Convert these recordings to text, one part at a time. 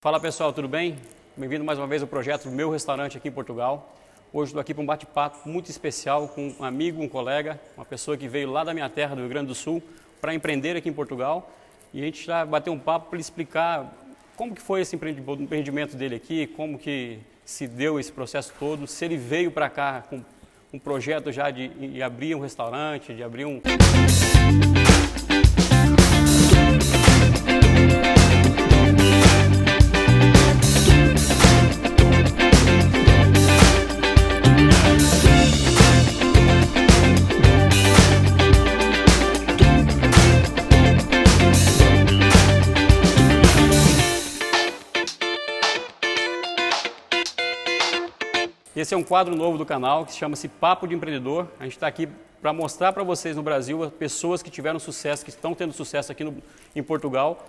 Fala pessoal, tudo bem? Bem-vindo mais uma vez ao projeto Meu Restaurante aqui em Portugal. Hoje estou aqui para um bate-papo muito especial com um amigo, um colega, uma pessoa que veio lá da minha terra, do Rio Grande do Sul, para empreender aqui em Portugal. E a gente já bateu um papo para ele explicar como que foi esse empreendimento dele aqui, como que se deu esse processo todo, se ele veio para cá com um projeto já de abrir um restaurante, de abrir um... Esse é um quadro novo do canal que chama-se Papo de Empreendedor. A gente está aqui para mostrar para vocês no Brasil as pessoas que tiveram sucesso, que estão tendo sucesso aqui em Portugal,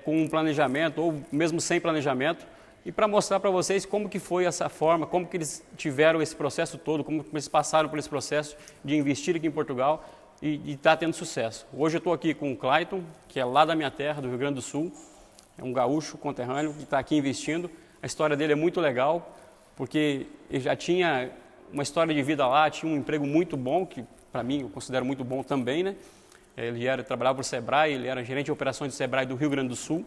com um planejamento ou mesmo sem planejamento, e para mostrar para vocês como que foi essa forma, como que eles tiveram esse processo todo, como que eles passaram por esse processo de investir aqui em Portugal e estar tendo sucesso. Hoje eu estou aqui com o Clayton, que é lá da minha terra, do Rio Grande do Sul, é um gaúcho conterrâneo que está aqui investindo. A história dele é muito legal, porque ele já tinha uma história de vida lá, tinha um emprego muito bom, que para mim eu considero muito bom também, né? Ele trabalhava para o Sebrae, ele era gerente de operações do Sebrae do Rio Grande do Sul.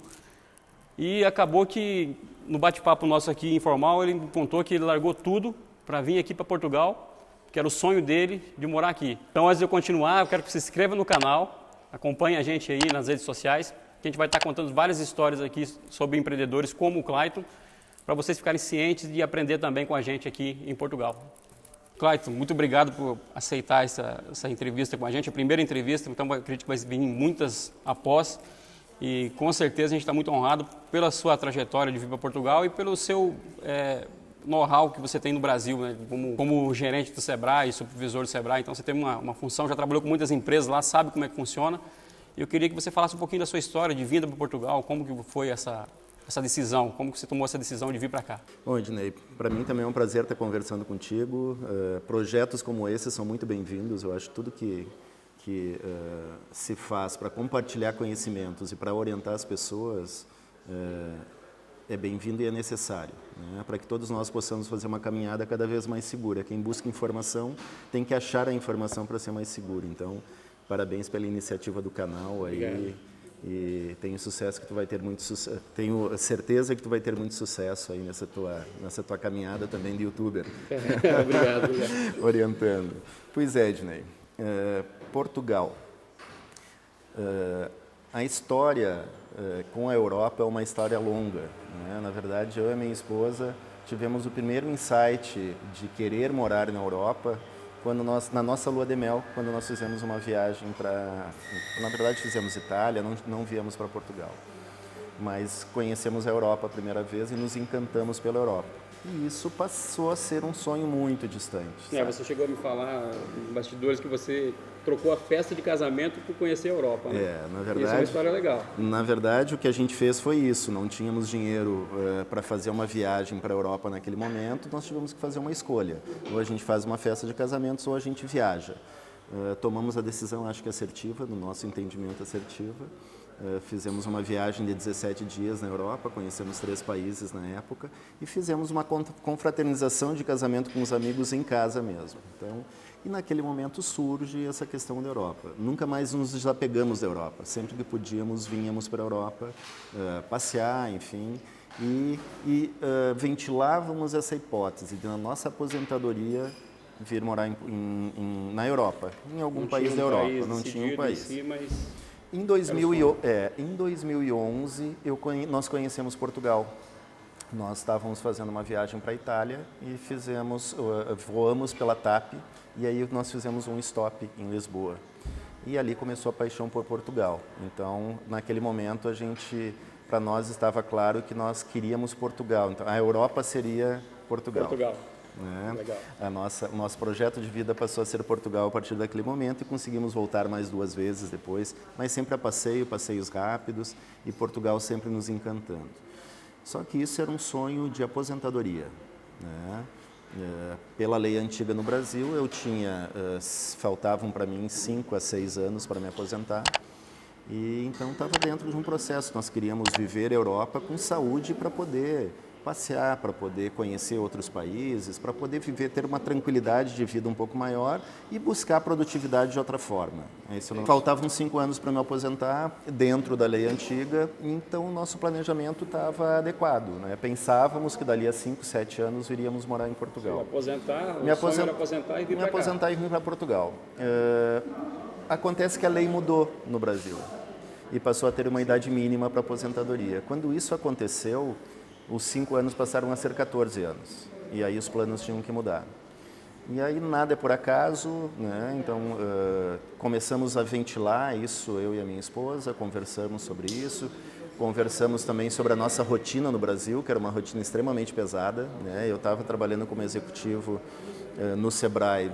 E acabou que, no bate-papo nosso aqui informal, ele me contou que ele largou tudo para vir aqui para Portugal, que era o sonho dele de morar aqui. Então, antes de eu continuar, eu quero que você se inscreva no canal, acompanhe a gente aí nas redes sociais, que a gente vai estar contando várias histórias aqui sobre empreendedores como o Clayton, para vocês ficarem cientes e aprender também com a gente aqui em Portugal. Clayton, muito obrigado por aceitar essa entrevista com a gente, a primeira entrevista, então eu acredito que vai vir muitas após, e com certeza a gente está muito honrado pela sua trajetória de vir para Portugal e pelo seu know-how que você tem no Brasil, né? Como gerente do Sebrae, supervisor do Sebrae, então você tem uma função, já trabalhou com muitas empresas lá, sabe como é que funciona, e eu queria que você falasse um pouquinho da sua história de vinda para Portugal, como que foi essa decisão, como que você tomou essa decisão de vir para cá? Bom, Ednei, para mim também é um prazer estar conversando contigo. Projetos como esse são muito bem-vindos. Eu acho que tudo que se faz para compartilhar conhecimentos e para orientar as pessoas é bem-vindo e é necessário, né? Para que todos nós possamos fazer uma caminhada cada vez mais segura. Quem busca informação tem que achar a informação para ser mais seguro. Então, parabéns pela iniciativa do canal aí. Obrigado. E tenho sucesso que tu vai ter muito sucesso. Tenho certeza que tu vai ter muito sucesso aí nessa tua caminhada também de youtuber. Obrigado. Orientando. Pois é, Ednei. Portugal. A história com a Europa é uma história longa, né? Na verdade, eu e minha esposa tivemos o primeiro insight de querer morar na Europa quando na nossa lua de mel, quando nós fizemos uma viagem na verdade fizemos Itália, não viemos para Portugal, mas conhecemos a Europa a primeira vez e nos encantamos pela Europa. E isso passou a ser um sonho muito distante. Você chegou a me falar em bastidores que você trocou a festa de casamento por conhecer a Europa, né? Na verdade. Isso é uma história legal. Na verdade, o que a gente fez foi isso. Não tínhamos dinheiro para fazer uma viagem para a Europa naquele momento, nós tivemos que fazer uma escolha. Ou a gente faz uma festa de casamentos ou a gente viaja. Tomamos a decisão, acho que assertiva, no nosso entendimento assertiva. Fizemos uma viagem de 17 dias na Europa, conhecemos 3 países na época e fizemos uma confraternização de casamento com os amigos em casa mesmo. Então, e naquele momento surge essa questão da Europa. Nunca mais nos desapegamos da Europa. Sempre que podíamos, vinhamos para a Europa passear, enfim, e ventilávamos essa hipótese de, na nossa aposentadoria, vir morar na Europa, em algum país da Europa. Não tinha um país. Em 2011, nós conhecemos Portugal. Nós estávamos fazendo uma viagem para a Itália e voamos pela TAP e aí nós fizemos um stop em Lisboa. E ali começou a paixão por Portugal. Então, naquele momento, para nós estava claro que nós queríamos Portugal. Então, a Europa seria Portugal. Né? Legal. O nosso projeto de vida passou a ser Portugal a partir daquele momento e conseguimos voltar mais 2 vezes depois, mas sempre a passeios rápidos e Portugal sempre nos encantando. Só que isso era um sonho de aposentadoria, né? Pela lei antiga no Brasil, faltavam para mim 5 a 6 anos para me aposentar E então estava dentro de um processo. Nós queríamos viver a Europa com saúde para poder passear, para poder conhecer outros países, para poder viver, ter uma tranquilidade de vida um pouco maior e buscar produtividade de outra forma. Faltavam 5 anos para me aposentar dentro da lei antiga, então o nosso planejamento estava adequado, né? Pensávamos que dali a 5, 7 anos iríamos morar em Portugal. Me aposentar e vir para Portugal. Acontece que a lei mudou no Brasil e passou a ter uma idade mínima para aposentadoria. Quando isso aconteceu, os 5 anos passaram a ser 14 anos. E aí os planos tinham que mudar. E aí nada é por acaso, né? Então começamos a ventilar isso, eu e a minha esposa, conversamos sobre isso. Conversamos também sobre a nossa rotina no Brasil, que era uma rotina extremamente pesada, né? Eu estava trabalhando como executivo no Sebrae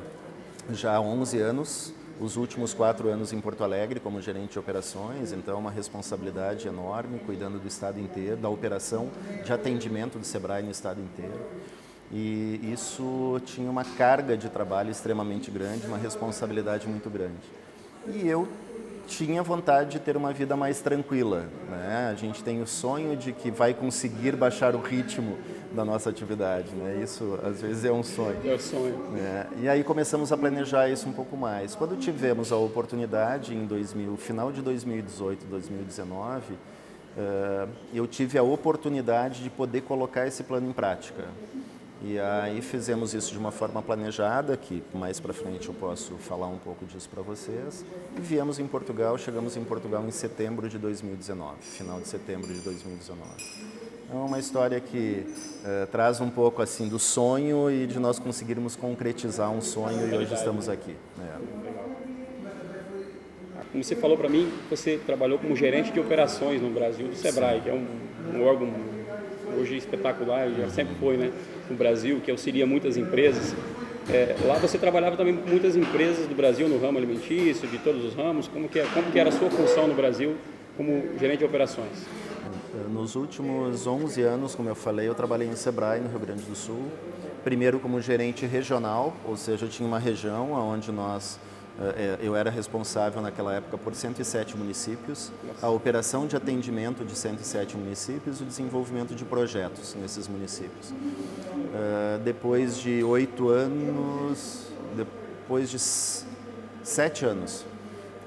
já há 11 anos. Os últimos 4 anos em Porto Alegre como gerente de operações, então uma responsabilidade enorme, cuidando do estado inteiro, da operação de atendimento do Sebrae no estado inteiro. E isso tinha uma carga de trabalho extremamente grande, uma responsabilidade muito grande. E eu tinha vontade de ter uma vida mais tranquila, né? A gente tem o sonho de que vai conseguir baixar o ritmo da nossa atividade, né? Isso às vezes é um sonho. É o sonho. Né? E aí começamos a planejar isso um pouco mais. Quando tivemos a oportunidade em final de 2018, 2019, eu tive a oportunidade de poder colocar esse plano em prática. E aí fizemos isso de uma forma planejada, que mais para frente eu posso falar um pouco disso para vocês. E viemos em Portugal, chegamos em Portugal em setembro de 2019, final de setembro de 2019. É uma história que traz um pouco assim do sonho e de nós conseguirmos concretizar um sonho e hoje estamos aqui. Como você falou para mim, você trabalhou como gerente de operações no Brasil do Sebrae, que é um órgão hoje espetacular, já sempre foi, né, no Brasil, que auxilia muitas empresas. Lá você trabalhava também com muitas empresas do Brasil no ramo alimentício, de todos os ramos. Como que era a sua função no Brasil como gerente de operações? Nos últimos 11 anos, como eu falei, eu trabalhei no Sebrae, no Rio Grande do Sul. Primeiro como gerente regional, ou seja, eu tinha uma região onde eu era responsável naquela época por 107 municípios, a operação de atendimento de 107 municípios e o desenvolvimento de projetos nesses municípios. Depois de 8 anos, depois de 7 anos,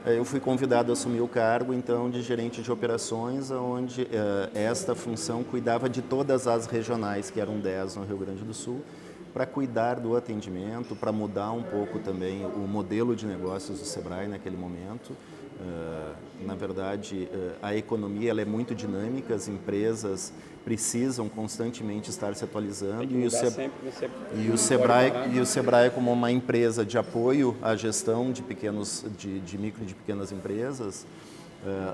eu fui convidado a assumir o cargo, então, de gerente de operações, onde esta função cuidava de todas as regionais, que eram 10 no Rio Grande do Sul, para cuidar do atendimento, para mudar um pouco também o modelo de negócios do Sebrae naquele momento. Na verdade, a economia ela é muito dinâmica, as empresas precisam constantemente estar se atualizando e o Sebrae como uma empresa de apoio à gestão de micro e de pequenas empresas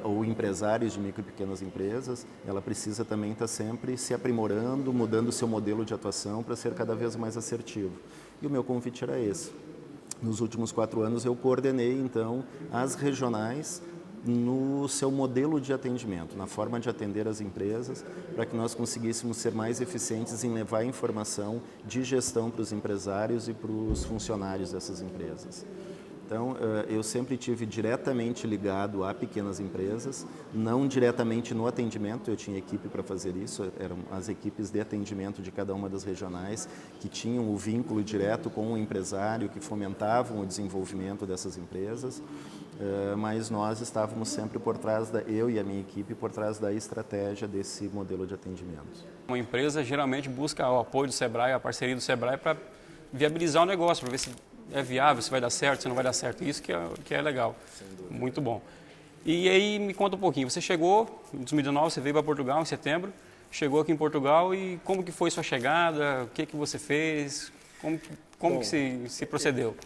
ou empresários de micro e pequenas empresas, ela precisa também estar sempre se aprimorando, mudando o seu modelo de atuação para ser cada vez mais assertivo. E o meu convite era esse. Nos últimos 4 anos eu coordenei, então, as regionais no seu modelo de atendimento, na forma de atender as empresas, para que nós conseguíssemos ser mais eficientes em levar informação de gestão para os empresários e para os funcionários dessas empresas. Então, eu sempre tive diretamente ligado a pequenas empresas, não diretamente no atendimento, eu tinha equipe para fazer isso, eram as equipes de atendimento de cada uma das regionais que tinham o vínculo direto com o empresário, que fomentavam o desenvolvimento dessas empresas, mas nós estávamos sempre eu e a minha equipe, por trás da estratégia desse modelo de atendimento. Uma empresa geralmente busca o apoio do Sebrae, a parceria do Sebrae para viabilizar o negócio, para ver se é viável, se vai dar certo, se não vai dar certo. Isso que é legal. Muito bom. E aí, me conta um pouquinho. Você chegou, em 2019, você veio para Portugal em setembro, chegou aqui em Portugal e como que foi sua chegada? O que você fez? Como que se procedeu?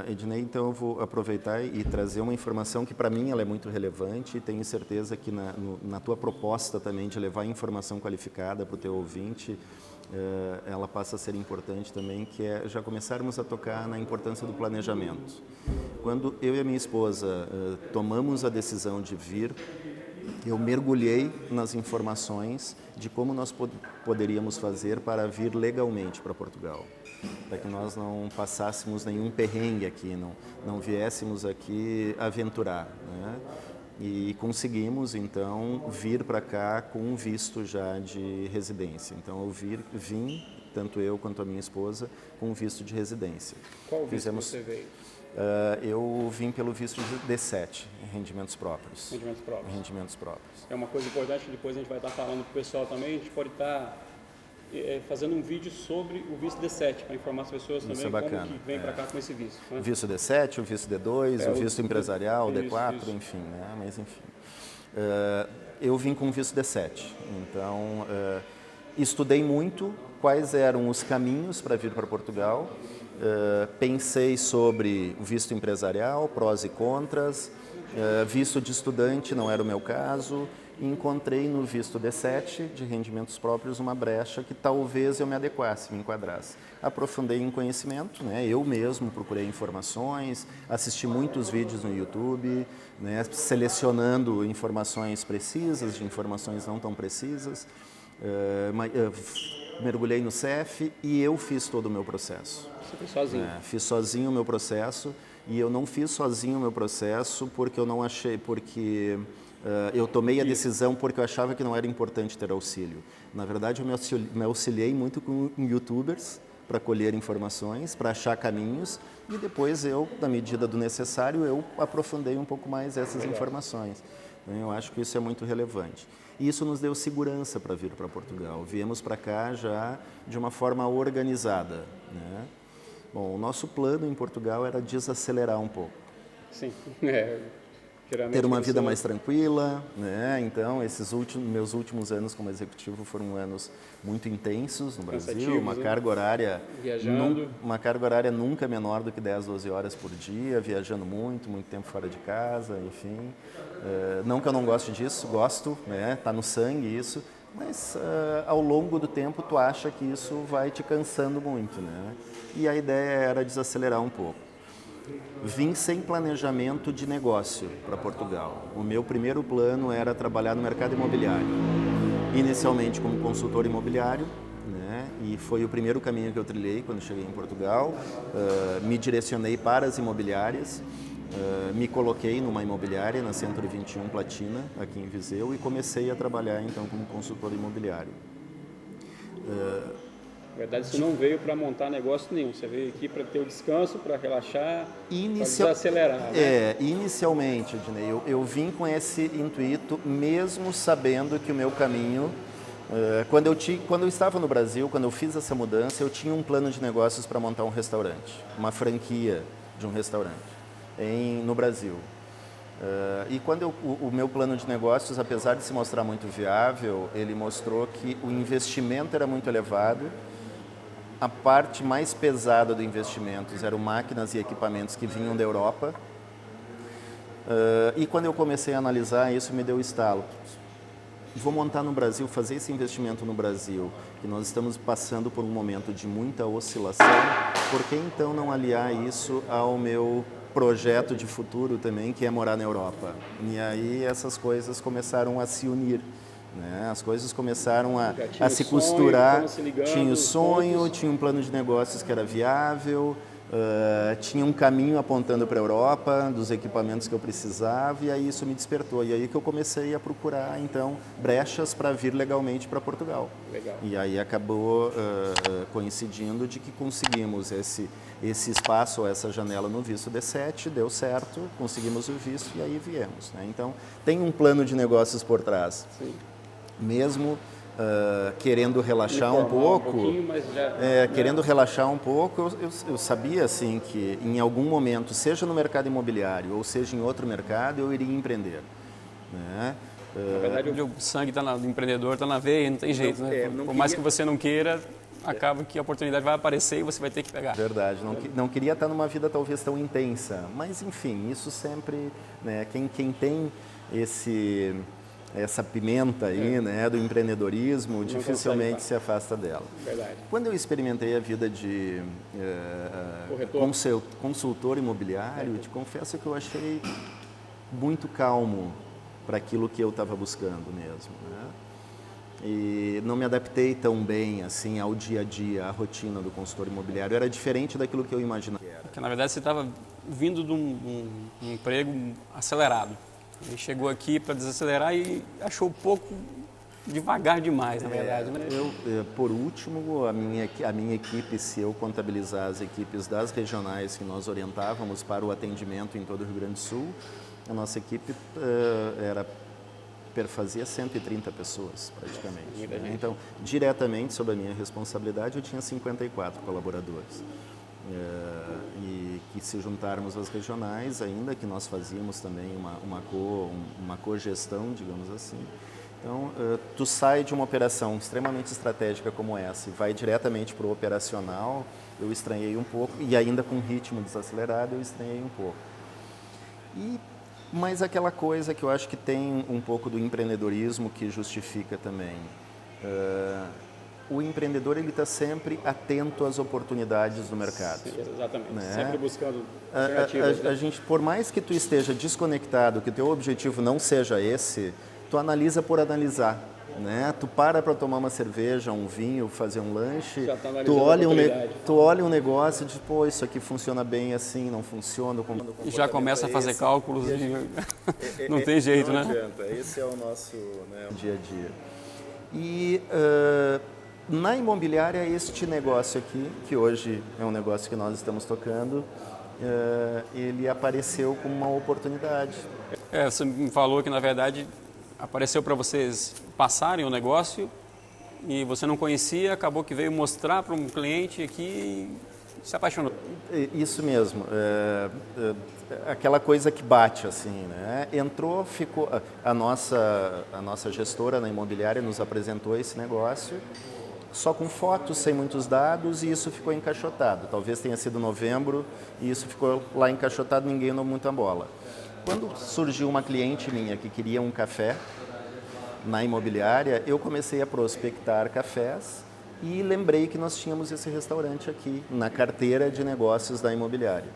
Ednei, então eu vou aproveitar e trazer uma informação que para mim ela é muito relevante e tenho certeza que na tua proposta também de levar informação qualificada para o teu ouvinte, ela passa a ser importante também, que é já começarmos a tocar na importância do planejamento. Quando eu e a minha esposa tomamos a decisão de vir, eu mergulhei nas informações de como nós poderíamos fazer para vir legalmente para Portugal, para que nós não passássemos nenhum perrengue aqui, não viéssemos aqui aventurar, né? E conseguimos, então, vir para cá com um visto já de residência. Então, eu vim, tanto eu quanto a minha esposa, com um visto de residência. Qual visto você veio? Eu vim pelo visto de D7, rendimentos próprios. Rendimentos próprios. Rendimentos próprios. É uma coisa importante que depois a gente vai estar falando para o pessoal também. A gente pode estar fazendo um vídeo sobre o visto D7, para informar as pessoas também como que vem para cá com esse visto. Né? O visto D7, o visto D2, o visto empresarial, o D4, isso. enfim, né? Mas enfim. Eu vim com o visto D7, então estudei muito quais eram os caminhos para vir para Portugal, pensei sobre o visto empresarial, prós e contras, visto de estudante não era o meu caso, e encontrei no visto D7 de rendimentos próprios uma brecha que talvez eu me adequasse, me enquadrasse. Aprofundei em conhecimento, né? Eu mesmo procurei informações, assisti muitos vídeos no YouTube, né? Selecionando informações precisas de informações não tão precisas, mergulhei no CEF e eu fiz todo o meu processo. Você fez sozinho? Fiz sozinho o meu processo e eu não fiz sozinho o meu processo porque eu não achei, eu tomei a decisão porque eu achava que não era importante ter auxílio. Na verdade, eu me auxiliei muito com youtubers para colher informações, para achar caminhos e depois eu, na medida do necessário, eu aprofundei um pouco mais essas informações. Então, eu acho que isso é muito relevante. E isso nos deu segurança para vir para Portugal. Viemos para cá já de uma forma organizada, né? Bom, o nosso plano em Portugal era desacelerar um pouco. Sim, ter uma vida mais tranquila, né? Então, meus últimos anos como executivo foram anos muito intensos no Brasil, uma carga horária viajando, uma carga horária nunca menor do que 10, 12 horas por dia, viajando muito tempo fora de casa, enfim. Não que eu não goste disso, gosto, né? Tá no sangue isso, mas ao longo do tempo tu acha que isso vai te cansando muito, né? E a ideia era desacelerar um pouco. Vim sem planejamento de negócio para Portugal. O meu primeiro plano era trabalhar no mercado imobiliário. Inicialmente como consultor imobiliário, né? E foi o primeiro caminho que eu trilhei quando cheguei em Portugal. Me direcionei para as imobiliárias, me coloquei numa imobiliária na Centro 21 Platina, aqui em Viseu, e comecei a trabalhar então como consultor imobiliário. Na verdade, você não veio para montar negócio nenhum, você veio aqui para ter o descanso, para relaxar, para desacelerar. Né? Inicialmente, Ednei, eu vim com esse intuito, mesmo sabendo que o meu caminho... Quando eu estava no Brasil, quando eu fiz essa mudança, eu tinha um plano de negócios para montar um restaurante, uma franquia de um restaurante no Brasil. E quando o meu plano de negócios, apesar de se mostrar muito viável, ele mostrou que o investimento era muito elevado. A parte mais pesada do investimento eram máquinas e equipamentos que vinham da Europa. E quando eu comecei a analisar isso, me deu estalo. Vou montar no Brasil, fazer esse investimento no Brasil, que nós estamos passando por um momento de muita oscilação, por que então não aliar isso ao meu projeto de futuro também, que é morar na Europa? E aí essas coisas começaram a se unir. Né? As coisas começaram a se costurar, tinha o sonho, tinha um plano de negócios que era viável, tinha um caminho apontando para a Europa, dos equipamentos que eu precisava, e aí isso me despertou. E aí que eu comecei a procurar, então, brechas para vir legalmente para Portugal. Legal. E aí acabou coincidindo de que conseguimos esse espaço, essa janela no visto D7, deu certo, conseguimos o visto e aí viemos. Né? Então, tem um plano de negócios por trás. Sim. Mesmo querendo relaxar um pouco, querendo relaxar um pouco, eu sabia assim que em algum momento, seja no mercado imobiliário ou seja em outro mercado, eu iria empreender. Né? Na verdade, o sangue do empreendedor está na veia, não tem jeito. Né? Por mais que você não queira, acaba que a oportunidade vai aparecer e você vai ter que pegar. Verdade, não queria estar numa vida talvez tão intensa, mas enfim, isso sempre, né, quem tem essa pimenta aí, né, do empreendedorismo, dificilmente se afasta dela. Verdade. Quando eu experimentei a vida de consultor imobiliário, te confesso que eu achei muito calmo para aquilo que eu estava buscando mesmo. Né? E não me adaptei tão bem assim ao dia a dia, à rotina do consultor imobiliário. Era diferente daquilo que eu imaginava. Porque, na verdade, você estava vindo de um emprego acelerado. Ele chegou aqui para desacelerar e achou um pouco devagar demais, na verdade. Né? Por último, a minha equipe, se eu contabilizar as equipes das regionais que nós orientávamos para o atendimento em todo o Rio Grande do Sul, a nossa equipe fazia 130 pessoas, praticamente. Né? Então, diretamente sob a minha responsabilidade, eu tinha 54 colaboradores. E que se juntarmos às regionais, ainda que nós fazíamos também uma cogestão, digamos assim. Então, tu sai de uma operação extremamente estratégica como essa e vai diretamente para o operacional, eu estranhei um pouco, e ainda com ritmo desacelerado, eu estranhei um pouco. Mas aquela coisa que eu acho que tem um pouco do empreendedorismo que justifica também. O empreendedor ele está sempre atento às oportunidades do mercado. Sim, exatamente, né? Sempre buscando alternativas. A gente, por mais que tu esteja desconectado, que o teu objetivo não seja esse, tu analisa por analisar. Né? Tu para tomar uma cerveja, um vinho, fazer um lanche, tu olha um negócio e diz, pô, isso aqui funciona bem assim, não funciona. E já começa a fazer cálculos e não tem jeito, não né? Adianta. Esse é o nosso dia a dia. E na imobiliária, este negócio aqui, que hoje é um negócio que nós estamos tocando, ele apareceu como uma oportunidade. Você me falou que, na verdade, apareceu para vocês passarem o negócio e você não conhecia, acabou que veio mostrar para um cliente aqui e se apaixonou. Isso mesmo. Aquela coisa que bate, assim, né? Entrou, ficou... A nossa gestora na imobiliária nos apresentou esse negócio, só com fotos, sem muitos dados, e isso ficou encaixotado. Talvez tenha sido novembro e isso ficou lá encaixotado, ninguém deu muita bola. Quando surgiu uma cliente minha que queria um café na imobiliária, eu comecei a prospectar cafés e lembrei que nós tínhamos esse restaurante aqui na carteira de negócios da imobiliária.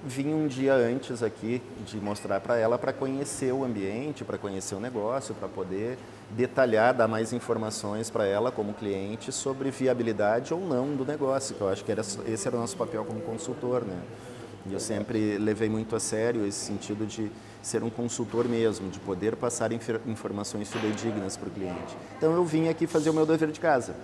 Vim um dia antes aqui de mostrar para ela para conhecer o ambiente, para conhecer o negócio, para poder detalhar, dar mais informações para ela como cliente sobre viabilidade ou não do negócio, que eu acho que esse era o nosso papel como consultor, né? E eu sempre levei muito a sério esse sentido de ser um consultor mesmo, de poder passar informações fidedignas para o cliente. Então eu vim aqui fazer o meu dever de casa.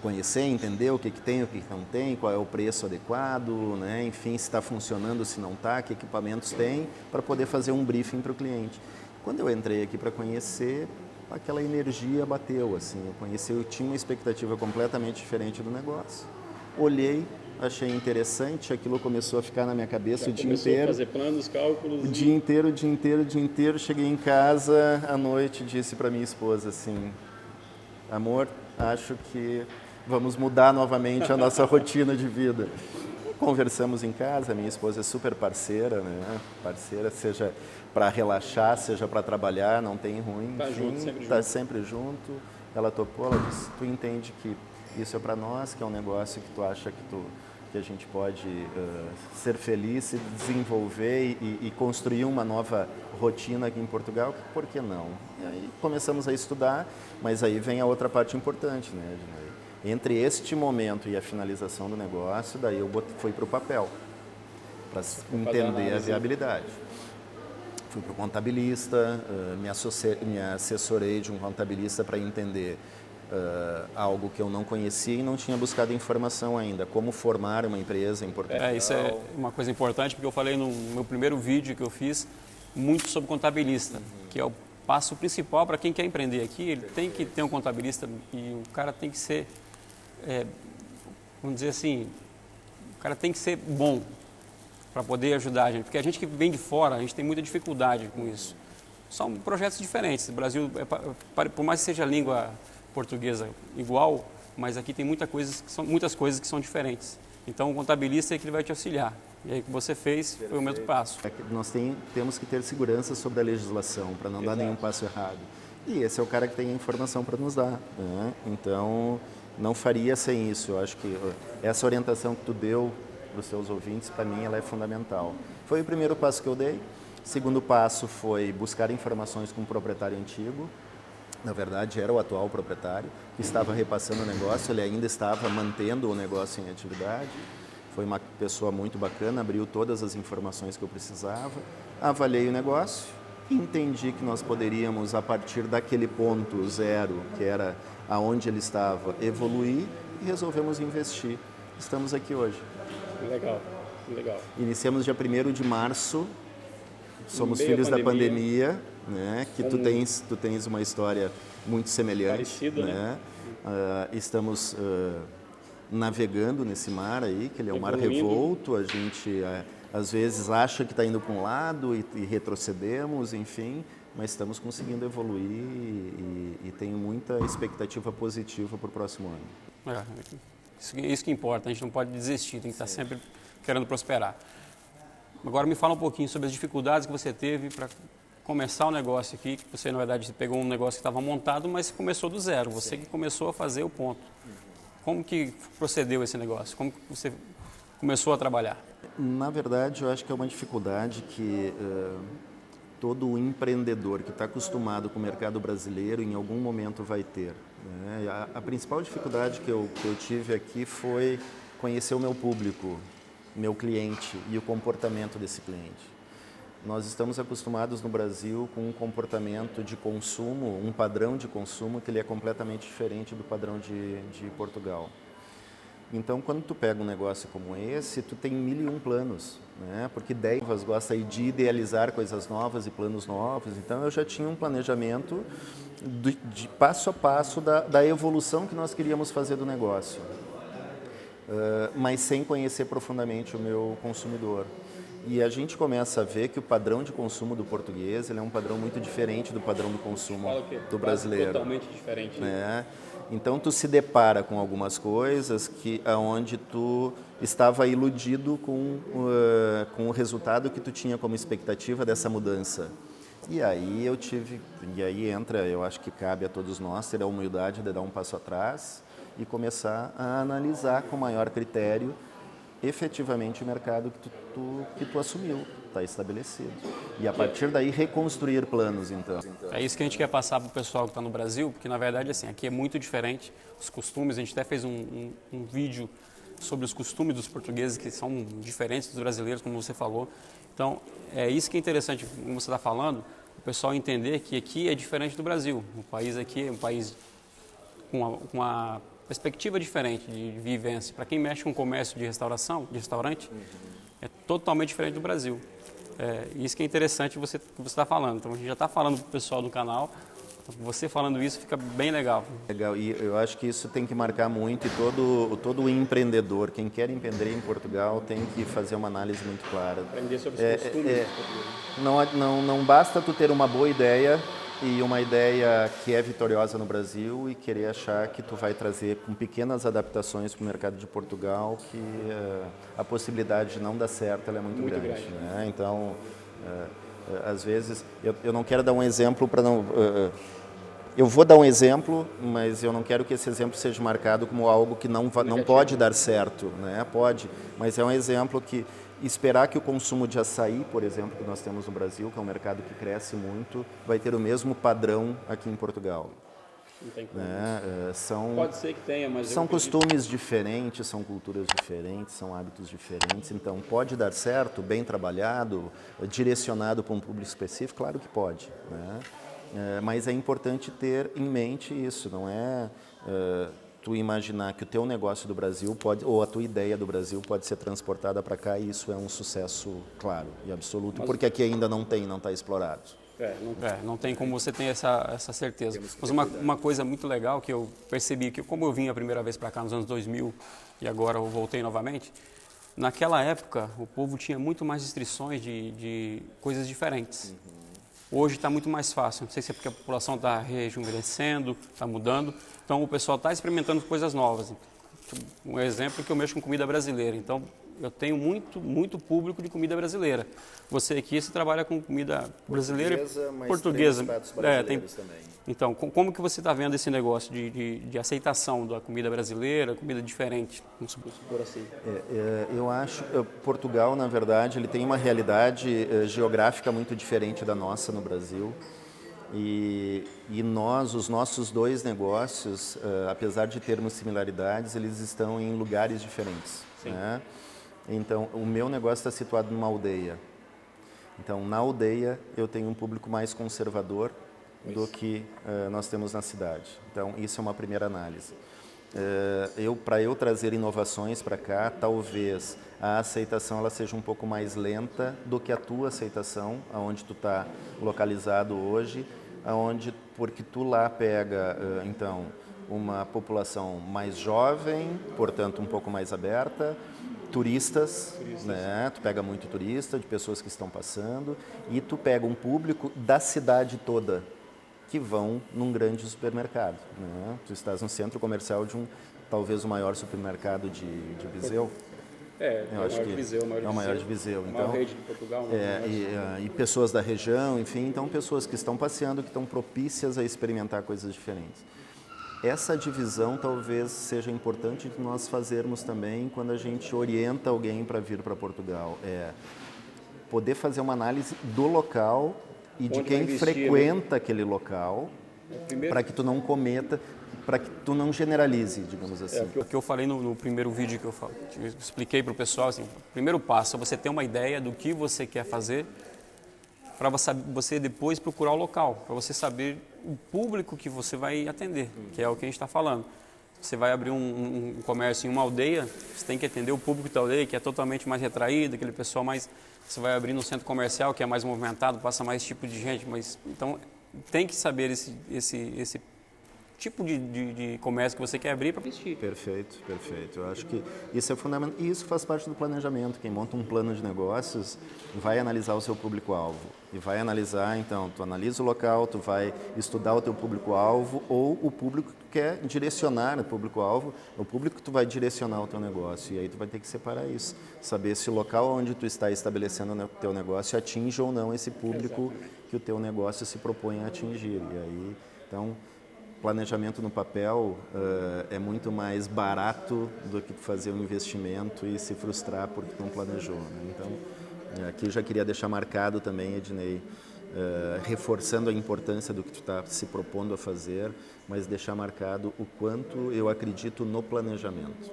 Conhecer, entender o que tem, o que não tem, qual é o preço adequado, né? Enfim, se está funcionando, se não está, que equipamentos tem, para poder fazer um briefing para o cliente. Quando eu entrei aqui para conhecer, aquela energia bateu, assim, eu tinha uma expectativa completamente diferente do negócio. Olhei, achei interessante, aquilo começou a ficar na minha cabeça o dia inteiro. Começou a fazer planos, cálculos. O dia inteiro. Cheguei em casa à noite e disse para minha esposa assim, amor, acho que vamos mudar novamente a nossa rotina de vida. Conversamos em casa, minha esposa é super parceira, né? Parceira, seja para relaxar, seja para trabalhar, não tem ruim. Tá sempre junto. Ela topou, ela disse, tu entende que isso é para nós, que é um negócio que tu acha que a gente pode ser feliz, se desenvolver e construir uma nova rotina aqui em Portugal, por que não? E aí começamos a estudar, mas aí vem a outra parte importante, né, Ednei? Entre este momento e a finalização do negócio, daí eu fui para o papel, para entender a viabilidade. Fui para o contabilista, me assessorei de um contabilista para entender algo que eu não conhecia e não tinha buscado informação ainda, como formar uma empresa em Portugal. Isso é uma coisa importante, porque eu falei no meu primeiro vídeo que eu fiz muito sobre contabilista, que é o passo principal para quem quer empreender aqui. Ele tem que ter um contabilista e o cara tem que ser, vamos dizer assim, o cara tem que ser bom para poder ajudar a gente, porque a gente que vem de fora, a gente tem muita dificuldade com isso. São projetos diferentes. O Brasil, por mais que seja a língua portuguesa igual, mas aqui tem muitas coisas que são diferentes. Então, o contabilista é que ele vai te auxiliar. E aí o que você fez foi o mesmo passo. Nós temos que ter segurança sobre a legislação, para não dar nenhum passo errado. E esse é o cara que tem a informação para nos dar. Né? Então, não faria sem isso. Eu acho que essa orientação que tu deu para os seus ouvintes, para mim, ela é fundamental. Foi o primeiro passo que eu dei. O segundo passo foi buscar informações com o proprietário antigo. Na verdade, era o atual proprietário que estava repassando o negócio, ele ainda estava mantendo o negócio em atividade. Foi uma pessoa muito bacana, abriu todas as informações que eu precisava, avaliei o negócio entendi que nós poderíamos, a partir daquele ponto zero, que era aonde ele estava, evoluir e resolvemos investir. Estamos aqui hoje. Legal, legal. Iniciamos dia 1º de março, somos filhos da pandemia, né? Que tu tens uma história muito semelhante. Parecida, né? Estamos navegando nesse mar aí, que ele é um mar revolto, a gente às vezes acha que está indo para um lado e retrocedemos, enfim, mas estamos conseguindo evoluir e tenho muita expectativa positiva para o próximo ano. Isso que importa, a gente não pode desistir, tem que estar sempre querendo prosperar. Agora me fala um pouquinho sobre as dificuldades que você teve para começar o negócio aqui, que você na verdade pegou um negócio que estava montado, mas começou do zero, você que começou a fazer o ponto. Como que procedeu esse negócio? Como que você começou a trabalhar? Na verdade, eu acho que é uma dificuldade que todo empreendedor que está acostumado com o mercado brasileiro em algum momento vai ter, né? A principal dificuldade que eu tive aqui foi conhecer o meu público, meu cliente e o comportamento desse cliente. Nós estamos acostumados no Brasil com um comportamento de consumo, um padrão de consumo que ele é completamente diferente do padrão de Portugal. Então, quando tu pega um negócio como esse, tu tem 1001 planos, né? Porque 10 gosta de idealizar coisas novas e planos novos. Então, eu já tinha um planejamento de passo a passo da evolução que nós queríamos fazer do negócio, mas sem conhecer profundamente o meu consumidor. E a gente começa a ver que o padrão de consumo do português ele é um padrão muito diferente do padrão do consumo do brasileiro. Totalmente diferente. Né? Então, tu se depara com algumas coisas onde tu estava iludido com o resultado que tu tinha como expectativa dessa mudança. E aí entra, eu acho que cabe a todos nós ter a humildade de dar um passo atrás e começar a analisar com maior critério efetivamente o mercado que tu assumiu, está estabelecido. E a partir daí reconstruir planos, então. É isso que a gente quer passar para o pessoal que está no Brasil, porque na verdade assim, aqui é muito diferente, os costumes, a gente até fez um vídeo sobre os costumes dos portugueses que são diferentes dos brasileiros, como você falou. Então, é isso que é interessante, como você está falando, o pessoal entender que aqui é diferente do Brasil. O país aqui é um país com uma perspectiva diferente de vivência. Para quem mexe com comércio de restaurante, é totalmente diferente do Brasil. Isso que é interessante você está falando. Então, a gente já está falando para o pessoal do canal, você falando isso fica bem legal. Legal, e eu acho que isso tem que marcar muito e todo empreendedor, quem quer empreender em Portugal, tem que fazer uma análise muito clara. Aprender sobre os costumes. Não basta tu ter uma boa ideia e uma ideia que é vitoriosa no Brasil e querer achar que tu vai trazer com pequenas adaptações para o mercado de Portugal, que a possibilidade de não dar certo ela é muito grande. Né? Então, às vezes, eu não quero dar um exemplo para não... eu vou dar um exemplo, mas eu não quero que esse exemplo seja marcado como algo que não pode dar certo. Né? Pode, mas é um exemplo que esperar que o consumo de açaí, por exemplo, que nós temos no Brasil, que é um mercado que cresce muito, vai ter o mesmo padrão aqui em Portugal. Não tem como. Né? Pode ser que tenha, mas são costumes diferentes, são culturas diferentes, são hábitos diferentes. Então, pode dar certo, bem trabalhado, direcionado para um público específico? Claro que pode. Né? Mas é importante ter em mente isso, não é tu imaginar que o teu negócio do Brasil ou a tua ideia do Brasil pode ser transportada para cá e isso é um sucesso claro e absoluto, porque aqui ainda não está explorado. Não tem como você ter essa certeza. Mas uma coisa muito legal que eu percebi, que como eu vim a primeira vez para cá nos anos 2000 e agora eu voltei novamente, naquela época o povo tinha muito mais restrições de coisas diferentes. Hoje está muito mais fácil, não sei se é porque a população está rejuvenescendo, está mudando, então o pessoal está experimentando coisas novas. Um exemplo é que eu mexo com comida brasileira, então eu tenho muito público de comida brasileira. Você aqui, você trabalha com comida brasileira e portuguesa. Também. Então, como que você está vendo esse negócio de aceitação da comida brasileira, comida diferente? Vamos supor assim. Eu acho que Portugal, na verdade, ele tem uma realidade geográfica muito diferente da nossa no Brasil. E os nossos dois negócios, apesar de termos similaridades, eles estão em lugares diferentes. Né? Então, o meu negócio está situado numa aldeia. Então, na aldeia, eu tenho um público mais conservador do que nós temos na cidade. Então, isso é uma primeira análise. Para eu trazer inovações para cá, talvez a aceitação ela seja um pouco mais lenta do que a tua aceitação, aonde tu está localizado hoje, porque tu lá pega, então, uma população mais jovem, portanto, um pouco mais aberta, turistas, né? Tu pega muito turista, de pessoas que estão passando, e tu pega um público da cidade toda, que vão num grande supermercado. Né? Tu estás no centro comercial de talvez o maior supermercado de Viseu. Eu acho que é o maior de Viseu. Então, a maior rede de Portugal. E pessoas da região, enfim, então pessoas que estão passeando, que estão propícias a experimentar coisas diferentes. Essa divisão talvez seja importante de nós fazermos também quando a gente orienta alguém para vir para Portugal. Poder fazer uma análise do local e de quem frequenta aquele local, para que tu não cometa, para que tu não generalize, digamos assim. O que eu falei no primeiro vídeo que eu expliquei para o pessoal, assim, o primeiro passo é você ter uma ideia do que você quer fazer, para você depois procurar o local, para você saber o público que você vai atender, que é o que a gente está falando. Você vai abrir um comércio em uma aldeia, você tem que atender o público da aldeia, que é totalmente mais retraído, aquele pessoal mais... Você vai abrir no centro comercial, que é mais movimentado, passa mais tipo de gente, mas então tem que saber esse tipo de comércio que você quer abrir para investir. Perfeito, perfeito. Eu acho que isso é fundamental. E isso faz parte do planejamento. Quem monta um plano de negócios vai analisar o seu público-alvo. E vai analisar, então, tu analisa o local, tu vai estudar o teu público-alvo ou o público que tu quer direcionar, o público-alvo, o público que tu vai direcionar o teu negócio. E aí tu vai ter que separar isso. Saber se o local onde tu está estabelecendo o teu negócio atinge ou não esse público que o teu negócio se propõe a atingir. E aí, então... planejamento no papel é muito mais barato do que fazer um investimento e se frustrar porque não planejou. Né? Então, aqui eu já queria deixar marcado também, Ednei, reforçando a importância do que tu está se propondo a fazer, mas deixar marcado o quanto eu acredito no planejamento.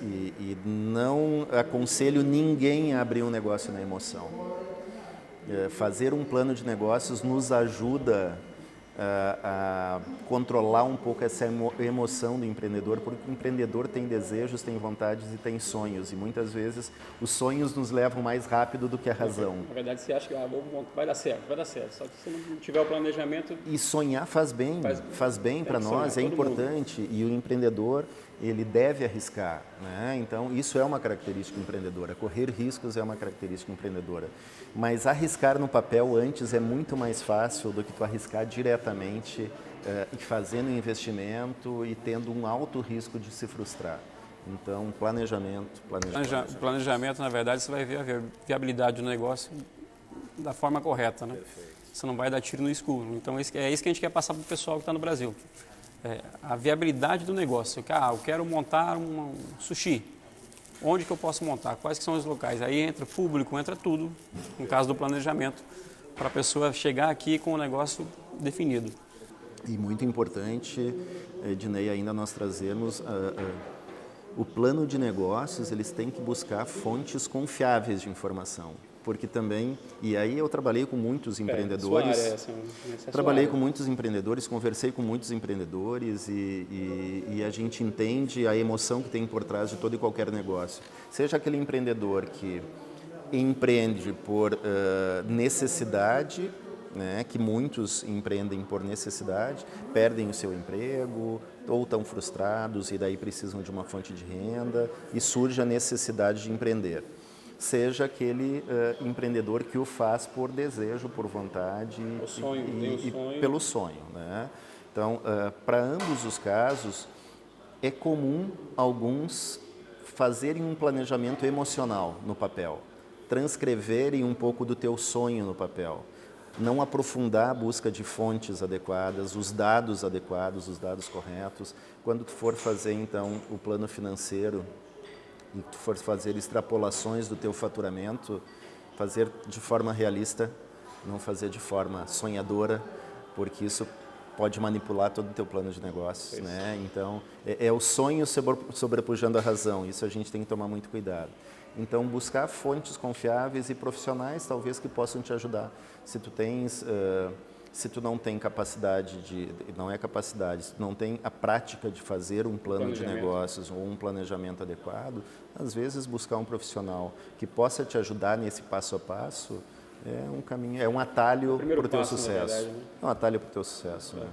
E não aconselho ninguém a abrir um negócio na emoção. Fazer um plano de negócios nos ajuda a controlar um pouco essa emoção do empreendedor, porque o empreendedor tem desejos, tem vontades e tem sonhos, e muitas vezes os sonhos nos levam mais rápido do que a razão. Na verdade, você acha que vai dar certo, só que se não tiver o planejamento... E sonhar faz bem para nós, é importante, mundo. E o empreendedor, ele deve arriscar, né? Então, isso é uma característica empreendedora, correr riscos é uma característica empreendedora, mas arriscar no papel antes é muito mais fácil do que tu arriscar diretamente fazendo investimento e tendo um alto risco de se frustrar. Então, planejamento. Planejamento, na verdade, você vai ver a viabilidade do negócio da forma correta, né? Perfeito. Você não vai dar tiro no escuro. Então, é isso que a gente quer passar para o pessoal que está no Brasil. A viabilidade do negócio. Eu quero montar um sushi. Onde que eu posso montar? Quais que são os locais? Aí entra o público, entra tudo, no caso do planejamento, para a pessoa chegar aqui com o negócio definido. E muito importante, Ednei, ainda nós trazemos o plano de negócios, eles têm que buscar fontes confiáveis de informação. Porque também, e aí eu trabalhei com muitos empreendedores, com muitos empreendedores, conversei com muitos empreendedores e a gente entende a emoção que tem por trás de todo e qualquer negócio. Seja aquele empreendedor que empreende por necessidade, né, que muitos empreendem por necessidade, perdem o seu emprego ou estão frustrados e daí precisam de uma fonte de renda e surge a necessidade de empreender. Seja aquele empreendedor que o faz por desejo, por vontade e pelo sonho. Né? Então, para ambos os casos, é comum alguns fazerem um planejamento emocional no papel, transcreverem um pouco do teu sonho no papel, não aprofundar a busca de fontes adequadas, os dados adequados, os dados corretos. Quando tu for fazer, então, o plano financeiro, e tu for fazer extrapolações do teu faturamento, fazer de forma realista, não fazer de forma sonhadora, porque isso pode manipular todo o teu plano de negócios, né? Então, é o sonho sobrepujando a razão, isso a gente tem que tomar muito cuidado. Então, buscar fontes confiáveis e profissionais, talvez, que possam te ajudar. Se tu não tem capacidade se tu não tem a prática de fazer um plano de negócios ou um planejamento adequado, às vezes buscar um profissional que possa te ajudar nesse passo a passo é um caminho, é um atalho para o teu sucesso. Verdade, né? É um atalho para o teu sucesso. Né?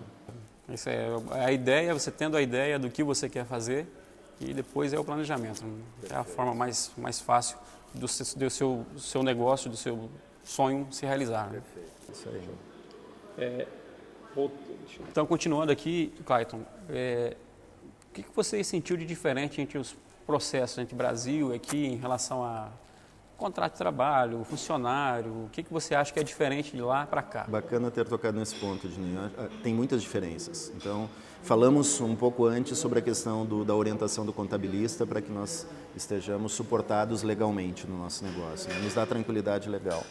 Isso é a ideia, você tendo a ideia do que você quer fazer e depois é o planejamento. É a forma mais fácil do seu negócio, do seu sonho se realizar. Né? Perfeito. Isso aí. Então, continuando aqui, Clayton, o que você sentiu de diferente entre os processos entre Brasil e aqui em relação a contrato de trabalho, funcionário? O que você acha que é diferente de lá para cá? Bacana ter tocado nesse ponto, Ednei. Tem muitas diferenças. Então, falamos um pouco antes sobre a questão da orientação do contabilista para que nós estejamos suportados legalmente no nosso negócio, né? Nos dá tranquilidade legal.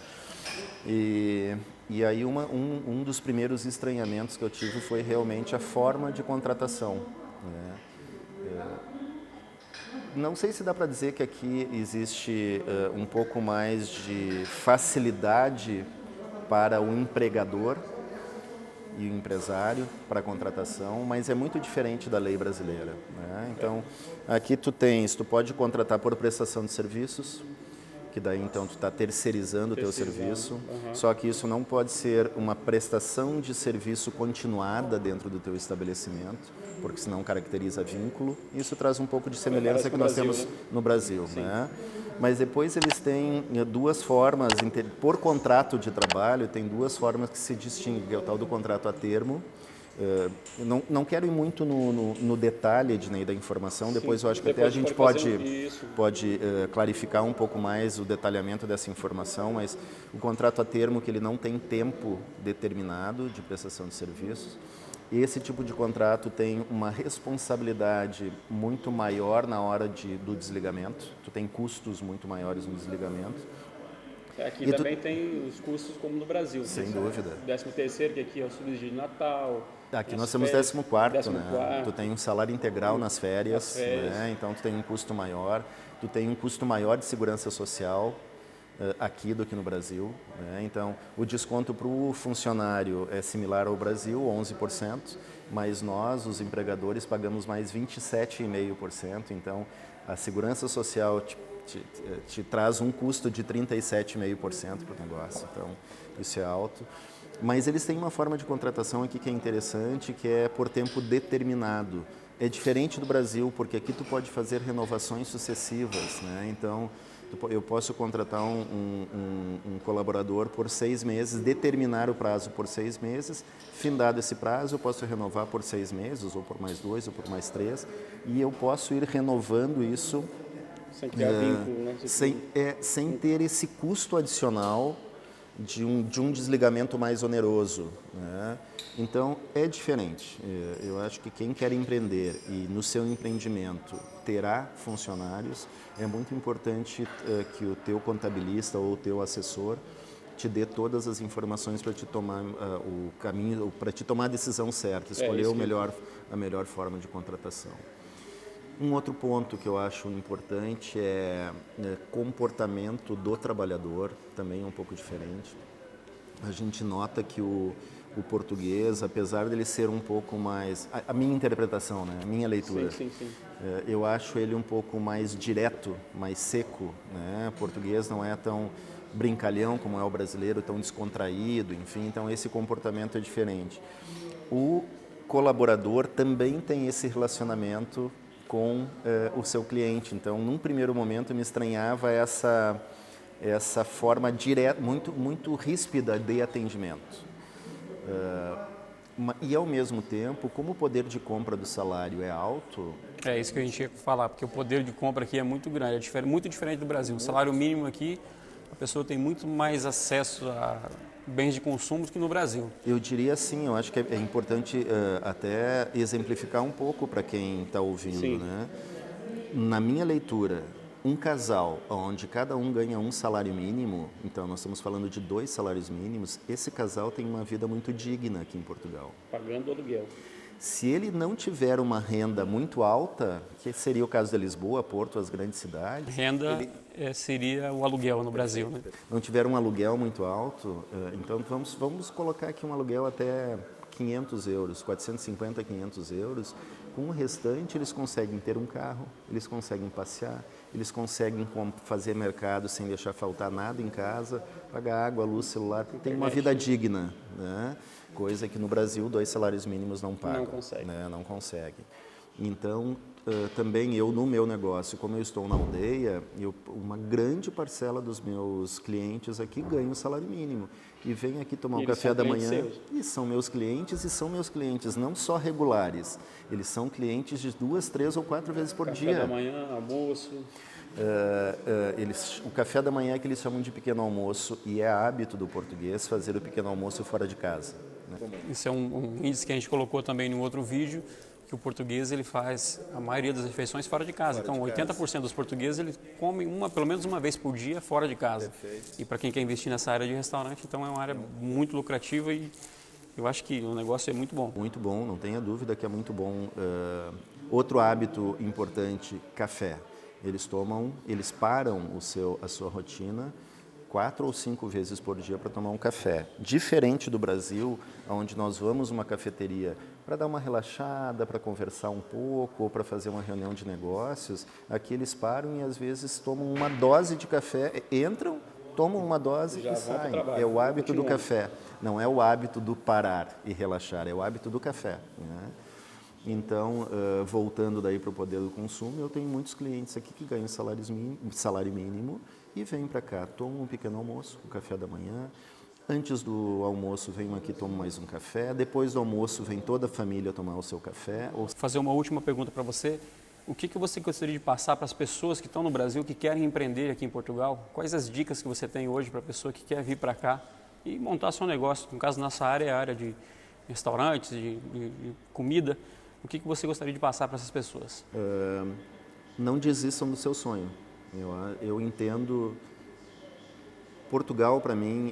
E aí um dos primeiros estranhamentos que eu tive foi realmente a forma de contratação. Né? Não sei se dá para dizer que aqui existe um pouco mais de facilidade para o empregador e o empresário para a contratação, mas é muito diferente da lei brasileira. Né? Então, aqui tu pode contratar por prestação de serviços, que daí então tu está terceirizando o teu serviço, só que isso não pode ser uma prestação de serviço continuada dentro do teu estabelecimento, porque senão caracteriza vínculo. Isso traz um pouco de semelhança que nós temos no Brasil. Né? Mas depois eles têm duas formas, por contrato de trabalho, tem duas formas que se distinguem, que é o tal do contrato a termo. Não quero ir muito no detalhe da informação, depois eu acho que até a gente pode clarificar um pouco mais o detalhamento dessa informação, mas o contrato a termo que ele não tem tempo determinado de prestação de serviços, esse tipo de contrato tem uma responsabilidade muito maior na hora do desligamento, tu tem custos muito maiores no desligamento. Aqui também tem os custos como no Brasil. Sem dúvida. 13º, que aqui é o subsídio de Natal. Aqui nós temos 14º, né? Tu tem um salário integral nas férias. Né? Então tu tem um custo maior. Tu tem um custo maior de segurança social aqui do que no Brasil. Né? Então o desconto para o funcionário é similar ao Brasil, 11%, mas nós, os empregadores, pagamos mais 27,5%. Então a segurança social te traz um custo de 37,5% para o negócio, então isso é alto. Mas eles têm uma forma de contratação aqui que é interessante, que é por tempo determinado. É diferente do Brasil, porque aqui tu pode fazer renovações sucessivas, né? Então, eu posso contratar um colaborador por 6 meses, determinar o prazo por 6 meses, findado esse prazo, eu posso renovar por 6 meses, ou por mais 2, ou por mais 3, e eu posso ir renovando isso sem criar vínculo, né? Sem ter esse custo adicional de um desligamento mais oneroso. Né? Então, é diferente. Eu acho que quem quer empreender e no seu empreendimento terá funcionários, é muito importante que o teu contabilista ou o teu assessor te dê todas as informações para te tomar o caminho, para te tomar a decisão certa, escolher a melhor forma de contratação. Um outro ponto que eu acho importante é comportamento do trabalhador, também é um pouco diferente. A gente nota que o português, apesar dele ser um pouco mais... A minha interpretação, né? A minha leitura. Sim. Eu acho ele um pouco mais direto, mais seco. Né? O português não é tão brincalhão como é o brasileiro, tão descontraído, enfim. Então, esse comportamento é diferente. O colaborador também tem esse relacionamento com o seu cliente. Então, num primeiro momento, me estranhava essa forma direta, muito ríspida de atendimento. E, ao mesmo tempo, como o poder de compra do salário é alto... É isso que a gente ia falar, porque o poder de compra aqui é muito grande, muito diferente do Brasil. O salário mínimo aqui, a pessoa tem muito mais acesso a bens de consumo do que no Brasil. Eu diria sim, eu acho que é importante até exemplificar um pouco para quem está ouvindo. Né? Na minha leitura, um casal onde cada um ganha um salário mínimo, então nós estamos falando de 2 salários mínimos, esse casal tem uma vida muito digna aqui em Portugal. Pagando aluguel. Se ele não tiver uma renda muito alta, que seria o caso de Lisboa, Porto, as grandes cidades... Renda seria o aluguel no Brasil, né? Não tiver um aluguel muito alto, então vamos colocar aqui um aluguel até 500 euros, 450, 500 euros. Com o restante, eles conseguem ter um carro, eles conseguem passear, eles conseguem fazer mercado sem deixar faltar nada em casa, pagar água, luz, celular, tem uma vida digna, né? Coisa que no Brasil 2 salários mínimos não pagam. Não consegue. Né? Não consegue. Então, também eu no meu negócio, como eu estou na aldeia, uma grande parcela dos meus clientes aqui ganha o salário mínimo e vem aqui tomar um café da manhã. Seus. E são meus clientes não só regulares, eles são clientes de 2, 3 ou 4 vezes por dia. Café da manhã, almoço. O café da manhã é que eles chamam de pequeno almoço e é hábito do português fazer o pequeno almoço fora de casa. Né? Isso é um índice que a gente colocou também em outro vídeo, que o português ele faz a maioria das refeições fora de casa. Então, 80% dos portugueses eles comem pelo menos uma vez por dia fora de casa. Perfeito. E para quem quer investir nessa área de restaurante, então é uma área muito lucrativa e eu acho que o negócio é muito bom. Muito bom, não tenha dúvida que é muito bom. Outro hábito importante, café. Eles param a sua rotina 4 ou 5 vezes por dia para tomar um café. Diferente do Brasil, onde nós vamos numa cafeteria para dar uma relaxada, para conversar um pouco ou para fazer uma reunião de negócios, aqui eles param e às vezes tomam uma dose de café, entram, tomam uma dose e saem. É o hábito do café, não é o hábito do parar e relaxar, é o hábito do café. Né? Então, voltando daí para o poder do consumo, eu tenho muitos clientes aqui que ganham salário mínimo e vêm para cá, tomam um pequeno almoço, um café da manhã. Antes do almoço, vem aqui, tomam mais um café. Depois do almoço, vem toda a família tomar o seu café. Vou fazer uma última pergunta para você. O que você gostaria de passar para as pessoas que estão no Brasil, que querem empreender aqui em Portugal? Quais as dicas que você tem hoje para a pessoa que quer vir para cá e montar seu negócio? No caso, nossa área é a área de restaurantes, de comida. O que você gostaria de passar para essas pessoas? Não desistam do seu sonho. Eu entendo... Portugal, para mim,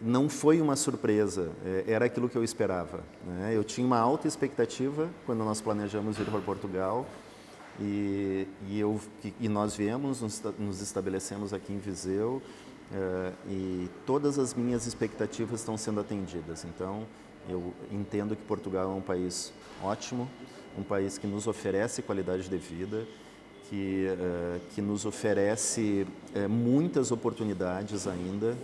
não foi uma surpresa, era aquilo que eu esperava. Né? Eu tinha uma alta expectativa quando nós planejamos ir para Portugal e nós viemos, nos estabelecemos aqui em Viseu e todas as minhas expectativas estão sendo atendidas. Então, eu entendo que Portugal é um país ótimo, um país que nos oferece qualidade de vida, que nos oferece muitas oportunidades ainda.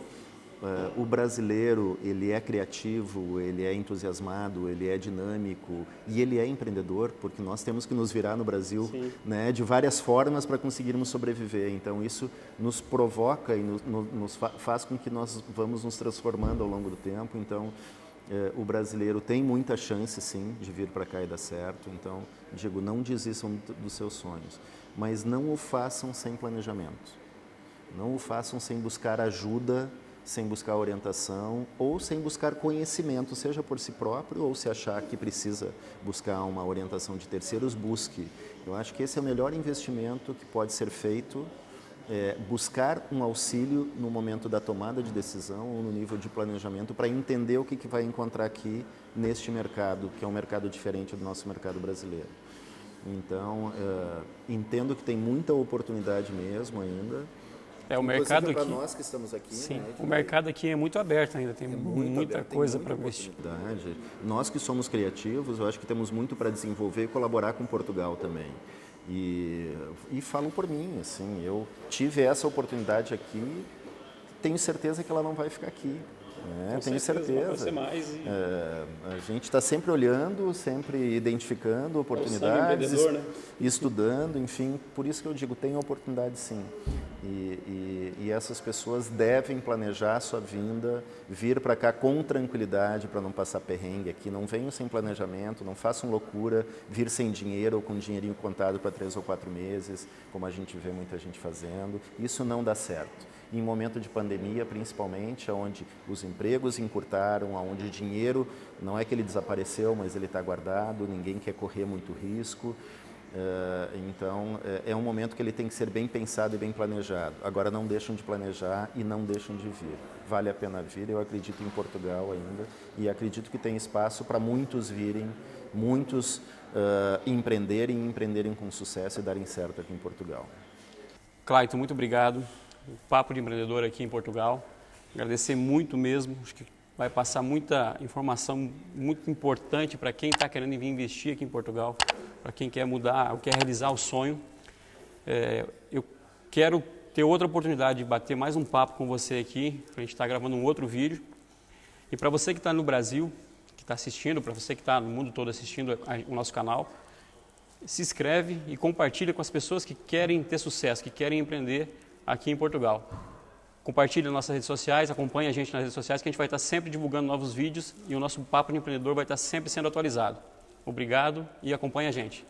O brasileiro, ele é criativo, ele é entusiasmado, ele é dinâmico e ele é empreendedor, porque nós temos que nos virar no Brasil, né, de várias formas para conseguirmos sobreviver. Então, isso nos provoca e nos faz com que nós vamos nos transformando ao longo do tempo. Então, o brasileiro tem muita chance, sim, de vir para cá e dar certo. Então, digo, não desistam dos seus sonhos, mas não o façam sem planejamento. Não o façam sem buscar ajuda, sem buscar orientação ou sem buscar conhecimento, seja por si próprio ou se achar que precisa buscar uma orientação de terceiros, busque. Eu acho que esse é o melhor investimento que pode ser feito, buscar um auxílio no momento da tomada de decisão ou no nível de planejamento para entender o que vai encontrar aqui neste mercado, que é um mercado diferente do nosso mercado brasileiro. Então, entendo que tem muita oportunidade mesmo ainda. O mercado para aqui, nós que estamos aqui, sim, né, o mercado aqui é muito aberto ainda, tem muita coisa para investir. Nós que somos criativos, eu acho que temos muito para desenvolver e colaborar com Portugal também. E falo por mim, assim, eu tive essa oportunidade aqui, tenho certeza que ela não vai ficar aqui. Tenho certeza. Vai ser mais a gente está sempre olhando, sempre identificando oportunidades, né? estudando, enfim. Por isso que eu digo, tem oportunidade sim. E essas pessoas devem planejar a sua vinda, vir para cá com tranquilidade para não passar perrengue aqui. Não venham sem planejamento, não façam loucura, vir sem dinheiro ou com um dinheirinho contado para 3 ou 4 meses, como a gente vê muita gente fazendo. Isso não dá certo. Em momento de pandemia, principalmente, onde os empregos encurtaram, onde o dinheiro, não é que ele desapareceu, mas ele está guardado, ninguém quer correr muito risco. Então, é um momento que ele tem que ser bem pensado e bem planejado. Agora, não deixam de planejar e não deixam de vir. Vale a pena vir, eu acredito em Portugal ainda e acredito que tem espaço para muitos virem, muitos empreenderem com sucesso e darem certo aqui em Portugal. Clayton, muito obrigado. O Papo de Empreendedor aqui em Portugal. Agradecer muito mesmo. Acho que vai passar muita informação muito importante para quem está querendo vir investir aqui em Portugal, para quem quer mudar, quer realizar o sonho. Eu quero ter outra oportunidade de bater mais um papo com você aqui. A gente está gravando um outro vídeo. E para você que está no Brasil, que está assistindo, para você que está no mundo todo assistindo o nosso canal, se inscreve e compartilha com as pessoas que querem ter sucesso, que querem empreender aqui em Portugal. Compartilhe nas nossas redes sociais, acompanhe a gente nas redes sociais, que a gente vai estar sempre divulgando novos vídeos e o nosso Papo de Empreendedor vai estar sempre sendo atualizado. Obrigado e acompanhe a gente.